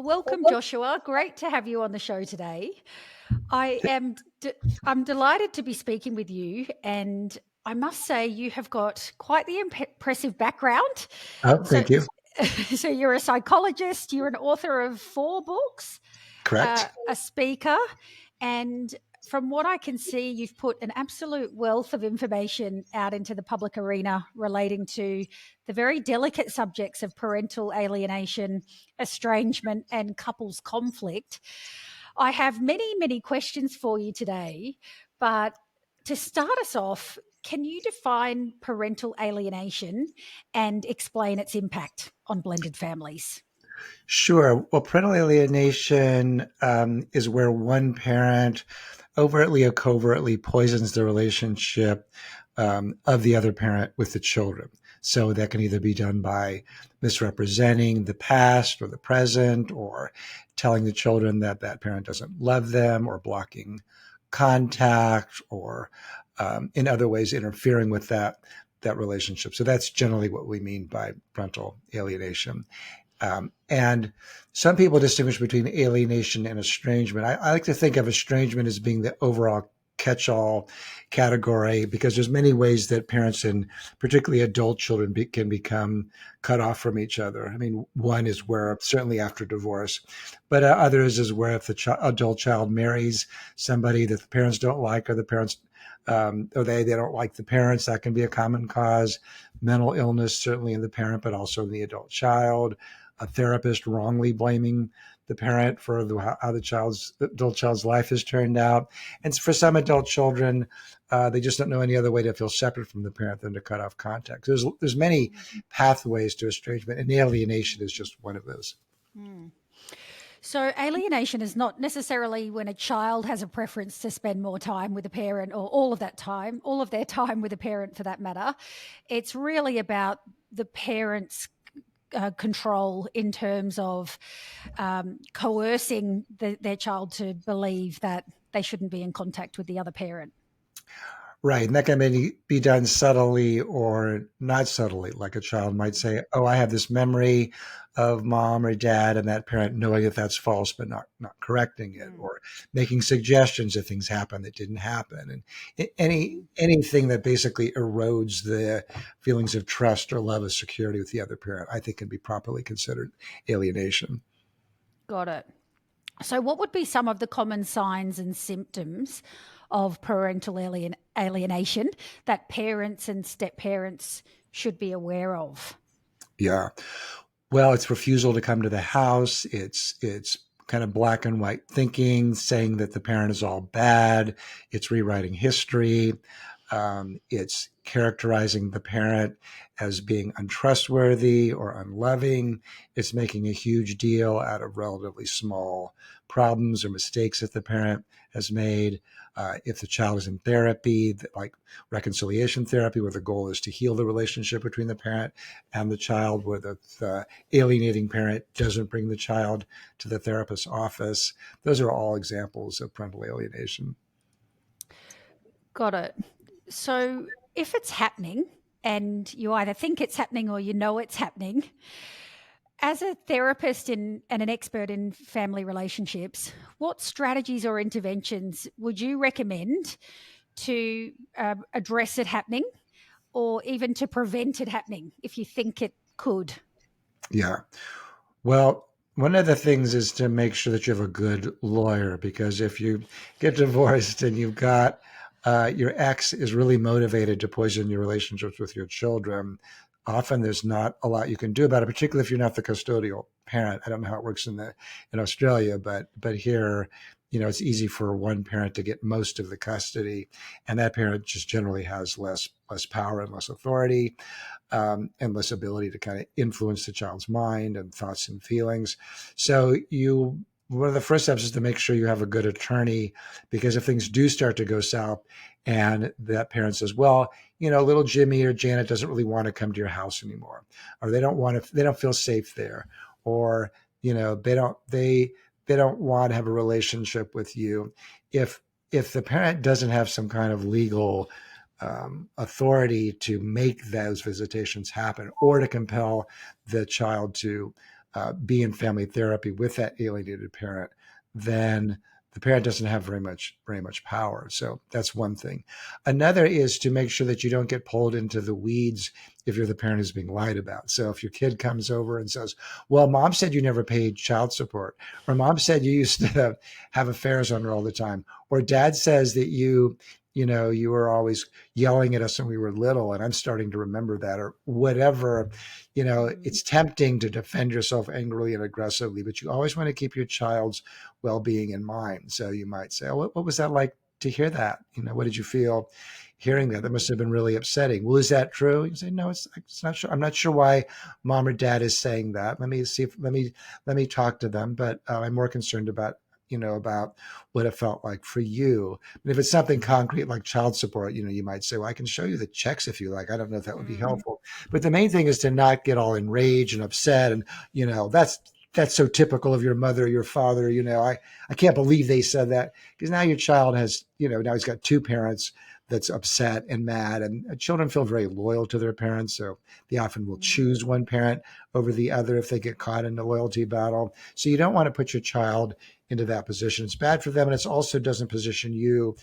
Welcome, Joshua. Great to have you on the show today. I am I'm delighted to be speaking with you, and I must say you have got quite the impressive background. Oh, So, thank you. so you're a psychologist. You're an author of 4 books, Correct. a speaker, and from what I can see, you've put an absolute wealth of information out into the public arena relating to the very delicate subjects of parental alienation, estrangement, and couples conflict. I have many, many questions for you today, but to start us off, can you define parental alienation and explain its impact on blended families? Sure. Well, parental alienation is where one parent overtly or covertly poisons the relationship of the other parent with the children. So that can either be done by misrepresenting the past or the present, or telling the children that that parent doesn't love them, or blocking contact, or in other ways interfering with that relationship. So that's generally what we mean by parental alienation. And some people distinguish between alienation and estrangement. I like to think of estrangement as being the overall catch-all category, because there's many ways that parents and particularly adult children can become cut off from each other. I mean, one is where certainly after divorce, but others is where if the adult child marries somebody that the parents don't like, or the parents or they don't like the parents, that can be a common cause. Mental illness, certainly in the parent, but also in the adult child. A therapist wrongly blaming the parent for how the adult child's life has turned out. And for some adult children, they just don't know any other way to feel separate from the parent than to cut off contact. There's many pathways to estrangement, and alienation is just one of those. Mm. So, alienation is not necessarily when a child has a preference to spend more time with a parent, or all of their time with a parent for that matter. It's really about the parent's control in terms of coercing their child to believe that they shouldn't be in contact with the other parent. Right. And that can be done subtly or not subtly. Like a child might say, "Oh, I have this memory of mom or dad," and that parent knowing that that's false, but not correcting it, or making suggestions if things happen that didn't happen. And anything that basically erodes the feelings of trust or love or security with the other parent, I think can be properly considered alienation. Got it. So, what would be some of the common signs and symptoms of parental alienation that parents and step parents should be aware of? Yeah. Well, it's refusal to come to the house. It's kind of black and white thinking, saying that the parent is all bad. It's rewriting history. It's characterizing the parent as being untrustworthy or unloving. It's making a huge deal out of relatively small problems or mistakes that the parent has made. If the child is in therapy, like reconciliation therapy, where the goal is to heal the relationship between the parent and the child, where the alienating parent doesn't bring the child to the therapist's office, those are all examples of parental alienation. Got it. So, if it's happening and you either think it's happening or you know it's happening, as a therapist and an expert in family relationships, what strategies or interventions would you recommend to address it happening, or even to prevent it happening if you think it could? Yeah. Well, one of the things is to make sure that you have a good lawyer, because if you get divorced and you've got your ex is really motivated to poison your relationships with your children, often there's not a lot you can do about it, particularly if you're not the custodial parent. I don't know how it works in Australia, but here, it's easy for one parent to get most of the custody, and that parent just generally has less power and less authority, and less ability to kind of influence the child's mind and thoughts and feelings. So one of the first steps is to make sure you have a good attorney, because if things do start to go south and that parent says, "Well, little Jimmy or Janet doesn't really want to come to your house anymore," or they don't feel safe there, or they don't want to have a relationship with you. If the parent doesn't have some kind of legal authority to make those visitations happen, or to compel the child to be in family therapy with that alienated parent, then the parent doesn't have very much power. So that's one thing. Another is to make sure that you don't get pulled into the weeds if you're the parent who's being lied about. So if your kid comes over and says, well, mom said you never paid child support, or mom said you used to have affairs on her all the time, or dad says that you were always yelling at us when we were little, and I'm starting to remember that, or whatever. Mm. It's tempting to defend yourself angrily and aggressively, but you always want to keep your child's well-being in mind. So you might say, oh, what was that like to hear that? What did you feel hearing that? That must have been really upsetting. Well, is that true? You say, no, it's not sure. I'm not sure why mom or dad is saying that. Let me talk to them. But I'm more concerned about what it felt like for you. And if it's something concrete like child support, you might say, well, I can show you the checks if you like. I don't know if that would be Mm. helpful. But the main thing is to not get all enraged and upset. And, that's so typical of your mother or your father. I can't believe they said that, because now your child has, now he's got two parents that's upset and mad, and children feel very loyal to their parents. So they often will Mm. choose one parent over the other if they get caught in a loyalty battle. So you don't want to put your child into that position. It's bad for them. And it also doesn't position you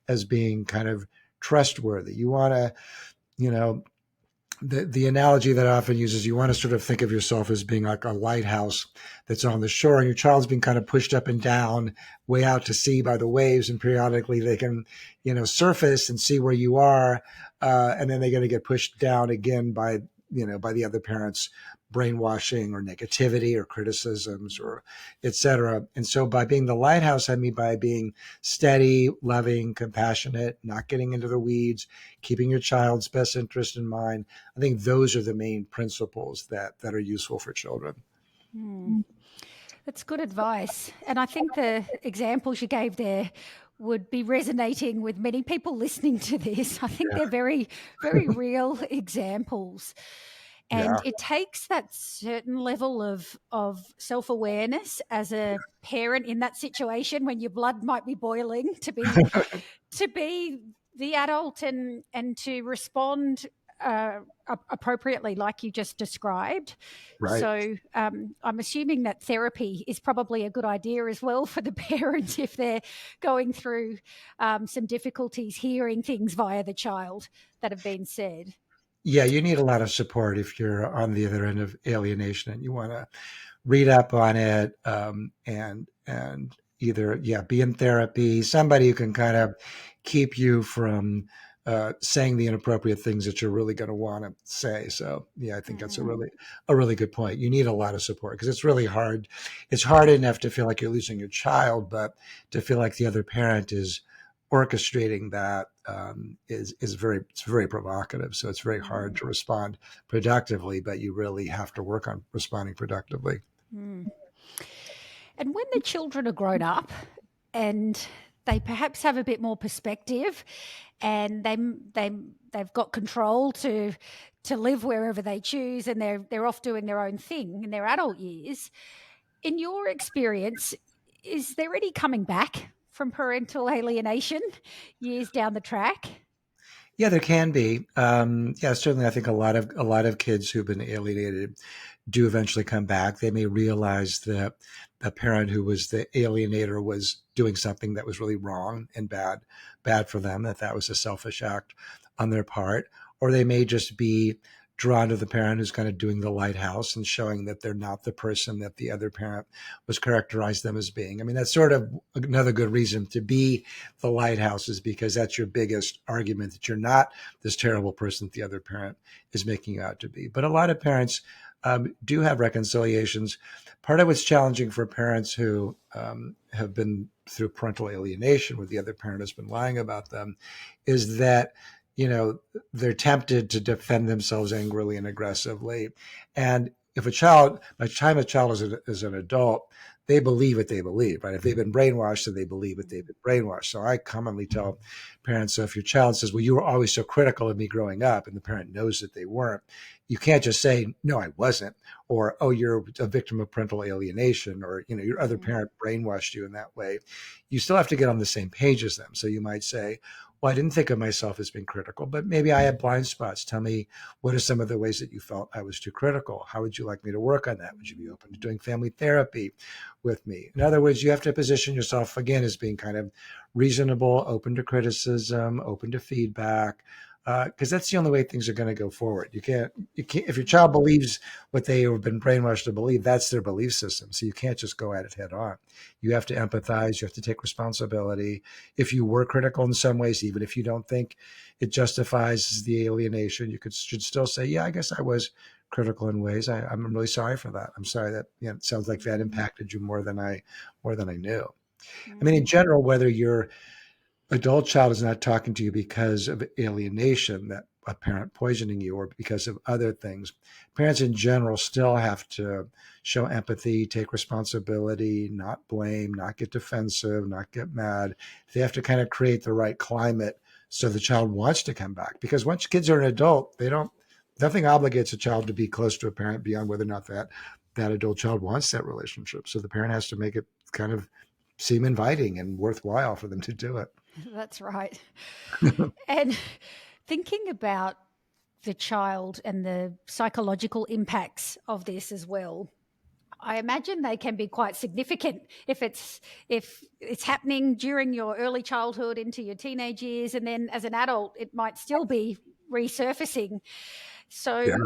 as being kind of trustworthy. You want to, you know, the analogy that I often uses, you want to sort of think of yourself as being like a lighthouse that's on the shore, and your child's being kind of pushed up and down way out to sea by the waves, and periodically they can, surface and see where you are, and then they're going to get pushed down again by the other parents' brainwashing or negativity or criticisms or etc. And so by being the lighthouse, I mean by being steady, loving, compassionate, not getting into the weeds, keeping your child's best interest in mind. I think those are the main principles that are useful for children. Mm. That's good advice. And I think the examples you gave there would be resonating with many people listening to this. I think Yeah. they're very, very real examples. And Yeah. it takes that certain level of self-awareness as a parent in that situation when your blood might be boiling to be the adult and to respond appropriately, like you just described. Right. So I'm assuming that therapy is probably a good idea as well for the parents if they're going through some difficulties hearing things via the child that have been said. Yeah, you need a lot of support if you're on the other end of alienation and you want to read up on it, and either be in therapy, somebody who can kind of keep you from saying the inappropriate things that you're really going to want to say. So I think that's a Mm. really good point. You need a lot of support because it's really hard. It's hard enough to feel like you're losing your child, but to feel like the other parent is orchestrating that it's very provocative. So it's very hard Mm. to respond productively, but you really have to work on responding productively. Mm. And when the children are grown up and they perhaps have a bit more perspective and they've got control to live wherever they choose and they're off doing their own thing in their adult years, in your experience, is there any coming back from parental alienation years down the track? Yeah, there can be. Yeah, certainly. I think a lot of kids who've been alienated do eventually come back. They may realize that the parent who was the alienator was doing something that was really wrong and bad for them. That was a selfish act on their part, or they may just be drawn to the parent who's kind of doing the lighthouse and showing that they're not the person that the other parent was characterized them as being. I mean, that's sort of another good reason to be the lighthouse, is because that's your biggest argument, that you're not this terrible person that the other parent is making you out to be. But a lot of parents do have reconciliations. Part of what's challenging for parents who have been through parental alienation, where the other parent has been lying about them, is that you know they're tempted to defend themselves angrily and aggressively. And if a child, by the time a child is an adult, they believe what they believe, right? If they've been brainwashed, then they believe what they've been brainwashed. So I commonly tell parents, so if your child says, well, you were always so critical of me growing up, and the parent knows that they weren't, you can't just say, no, I wasn't, or, oh, you're a victim of parental alienation, or, your other Mm. parent brainwashed you in that way. You still have to get on the same page as them. So you might say, well, I didn't think of myself as being critical, but maybe I have blind spots. Tell me, what are some of the ways that you felt I was too critical? How would you like me to work on that? Would you be open to doing family therapy with me? In other words, you have to position yourself again as being kind of reasonable, open to criticism, open to feedback, because that's the only way things are going to go forward. You can't, if your child believes what they have been brainwashed to believe, that's their belief system. So you can't just go at it head on. You have to empathize. You have to take responsibility. If you were critical in some ways, even if you don't think it justifies the alienation, should still say, yeah, I guess I was critical in ways. I'm really sorry for that. I'm sorry that, it sounds like that impacted you more than I knew. I mean, in Mm. general, whether your adult child is not talking to you because of alienation, that a parent poisoning you, or because of other things, parents in general still have to show empathy, take responsibility, not blame, not get defensive, not get mad. They have to kind of create the right climate so the child wants to come back. Because once kids are an adult, they don't, nothing obligates a child to be close to a parent beyond whether or not that adult child wants that relationship. So the parent has to make it kind of seem inviting and worthwhile for them to do it. That's right. And thinking about the child and the psychological impacts of this as well, I imagine they can be quite significant if it's happening during your early childhood into your teenage years, and then as an adult it might still be resurfacing. Yeah. So,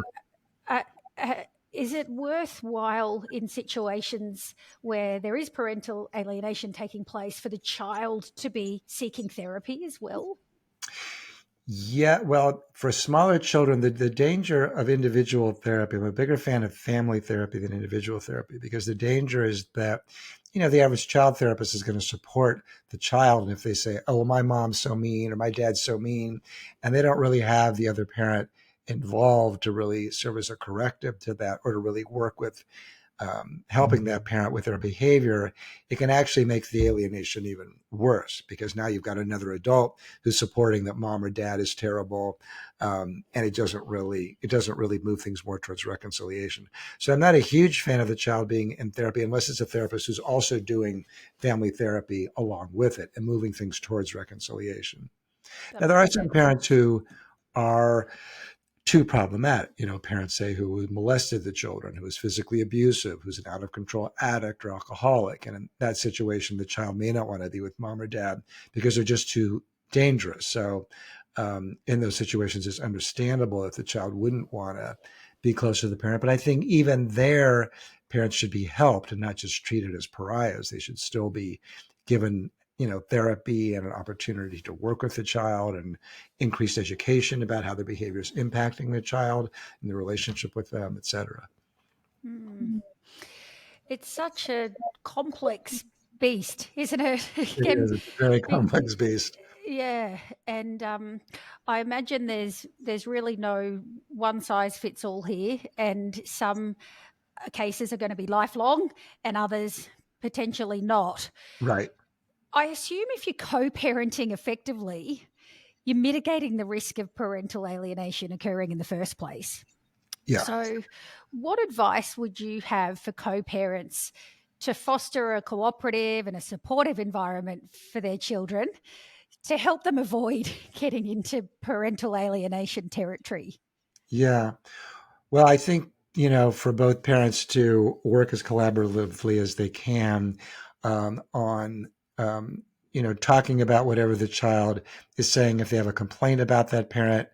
uh, uh, is it worthwhile in situations where there is parental alienation taking place for the child to be seeking therapy as well? Yeah, well, for smaller children, the danger of individual therapy, I'm a bigger fan of family therapy than individual therapy, because the danger is that, the average child therapist is going to support the child. And if they say, oh, well, my mom's so mean or my dad's so mean, and they don't really have the other parent involved to really serve as a corrective to that, or to really work with helping that parent with their behavior, it can actually make the alienation even worse, because now you've got another adult who's supporting that mom or dad is terrible, and it doesn't really move things more towards reconciliation. So I'm not a huge fan of the child being in therapy unless it's a therapist who's also doing family therapy along with it and moving things towards reconciliation. That Now there are makes some sense. parents who are too problematic. Parents say who molested the children, who was physically abusive, who's an out of control addict or alcoholic. And in that situation, the child may not want to be with mom or dad because they're just too dangerous. So, in those situations, it's understandable if the child wouldn't want to be close to the parent. But I think even there, parents should be helped and not just treated as pariahs. They should still be given, therapy and an opportunity to work with the child, and increased education about how their behavior is impacting the child and the relationship with them, et cetera. Hmm. It's such a complex beast, isn't it? It It can is. It's a very be, complex beast. yeah. And I imagine there's really no one size fits all here, and some cases are going to be lifelong, and others potentially not. Right. I assume if you're co-parenting effectively, you're mitigating the risk of parental alienation occurring in the first place. Yeah. So, what advice would you have for co parents to foster a cooperative and a supportive environment for their children to help them avoid getting into parental alienation territory? Yeah. Well, I think, for both parents to work as collaboratively as they can, on, talking about whatever the child is saying. If they have a complaint about that parent,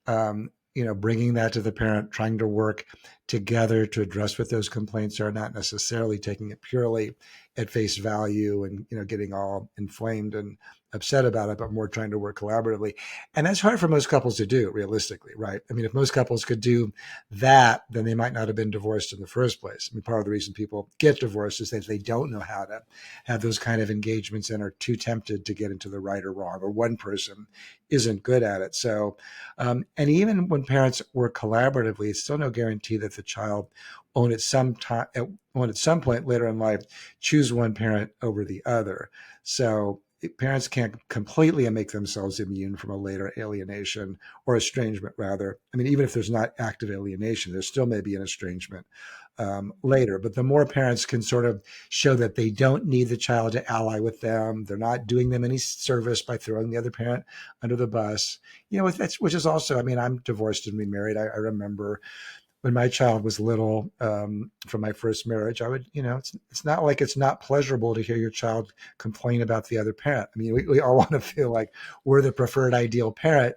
bringing that to the parent, trying to work together to address what those complaints are, not necessarily taking it purely at face value and, getting all inflamed and upset about it, but more trying to work collaboratively. And that's hard for most couples to do, realistically, right? I mean, if most couples could do that, then they might not have been divorced in the first place. I mean, part of the reason people get divorced is that they don't know how to have those kind of engagements and are too tempted to get into the right or wrong, or one person isn't good at it. So, and even when parents work collaboratively, it's still no guarantee that the child won't at some point later in life choose one parent over the other. So parents can't completely make themselves immune from a later alienation or estrangement, rather. I mean, even if there's not active alienation, there still may be an estrangement later. But the more parents can sort of show that they don't need the child to ally with them, they're not doing them any service by throwing the other parent under the bus, that's, which is also, I mean, I'm divorced and remarried. I remember when my child was little, from my first marriage, I would, it's not like it's not pleasurable to hear your child complain about the other parent. I mean, we all want to feel like we're the preferred ideal parent.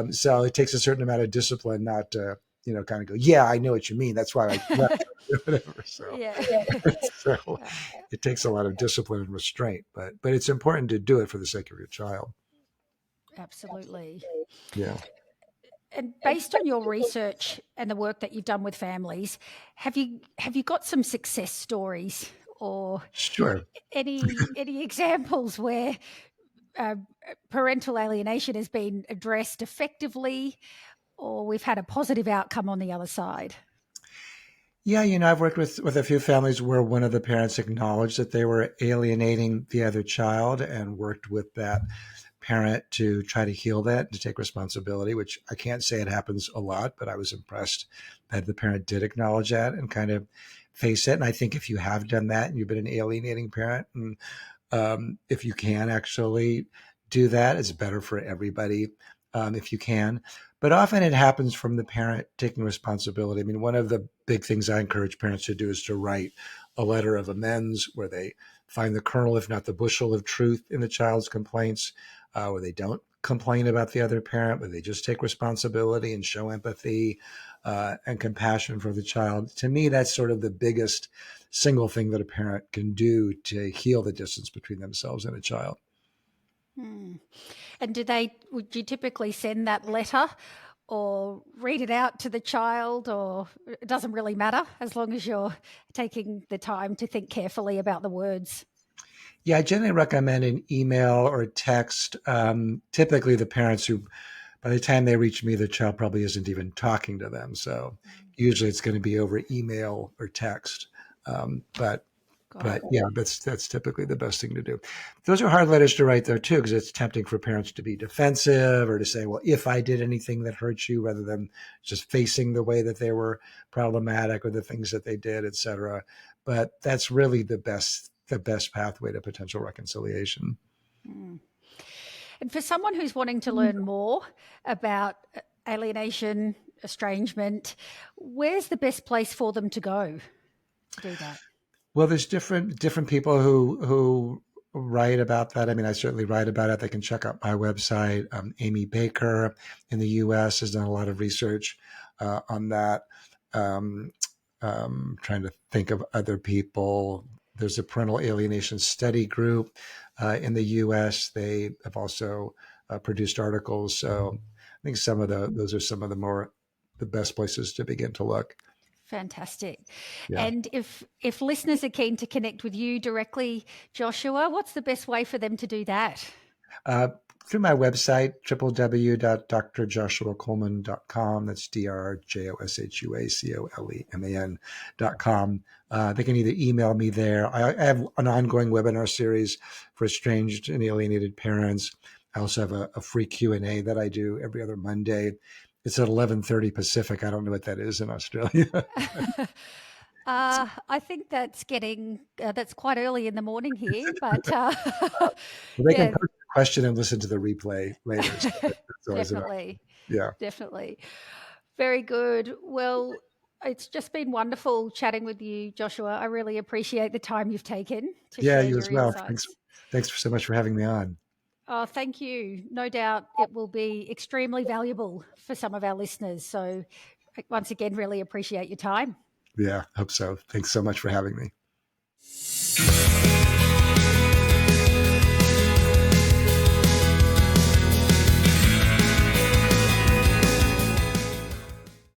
So it takes a certain amount of discipline not to, kind of go, yeah, I know what you mean. That's why I left. Whatever. So, Yeah. so it takes a lot of discipline and restraint, but it's important to do it for the sake of your child. Absolutely. Yeah. And based on your research and the work that you've done with families, have you got some success stories or Sure. any examples where uh, parental alienation has been addressed effectively, or we've had a positive outcome on the other side? Yeah, I've worked with a few families where one of the parents acknowledged that they were alienating the other child and worked with that parent to try to heal that, to take responsibility, which I can't say it happens a lot, but I was impressed that the parent did acknowledge that and kind of face it. And I think if you have done that and you've been an alienating parent, and if you can actually do that, it's better for everybody, if you can. But often it happens from the parent taking responsibility. I mean, one of the big things I encourage parents to do is to write a letter of amends where they find the kernel, if not the bushel of truth in the child's complaints, where they don't complain about the other parent, where they just take responsibility and show empathy and compassion for the child. To me, that's sort of the biggest single thing that a parent can do to heal the distance between themselves and a child. Hmm. And would you typically send that letter or read it out to the child, or it doesn't really matter as long as you're taking the time to think carefully about the words? Yeah, I generally recommend an email or a text. Typically, the parents who, by the time they reach me, the child probably isn't even talking to them. So usually it's going to be over email or text. But Got But it. yeah, that's typically the best thing to do. Those are hard letters to write though too, because it's tempting for parents to be defensive or to say, "Well, if I did anything that hurt you," rather than just facing the way that they were problematic or the things that they did, etc. But that's really the best pathway to potential reconciliation. Hmm. And for someone who's wanting to learn more about alienation, estrangement, where's the best place for them to go to do that? Well, there's different people who write about that. I mean, I certainly write about it. They can check out my website. Amy Baker in the U.S. has done a lot of research on that. Um, Trying to think of other people. There's a parental alienation study group in the U.S. They have also produced articles. So I think those are some of the best places to begin to look. Fantastic. Yeah. And if listeners are keen to connect with you directly, Joshua, what's the best way for them to do that? Uh, Through my website, www.drjoshuacoleman.com. That's drjoshuacoleman.com. They can either email me there. I have an ongoing webinar series for estranged and alienated parents. I also have a free Q&A that I do every other Monday. It's at 11:30 Pacific. I don't know what that is in Australia. I think that's quite early in the morning here, but Well, they can yeah, post a question and listen to the replay later. So that's always an option. definitely, Yeah. definitely. Very good. Well, it's just been wonderful chatting with you, Joshua. I really appreciate the time you've taken to Yeah, share you your as well. Thanks. insights. Thanks so much for having me on. Oh, thank you. No doubt it will be extremely valuable for some of our listeners. So, once again, really appreciate your time. Yeah, hope so. Thanks so much for having me.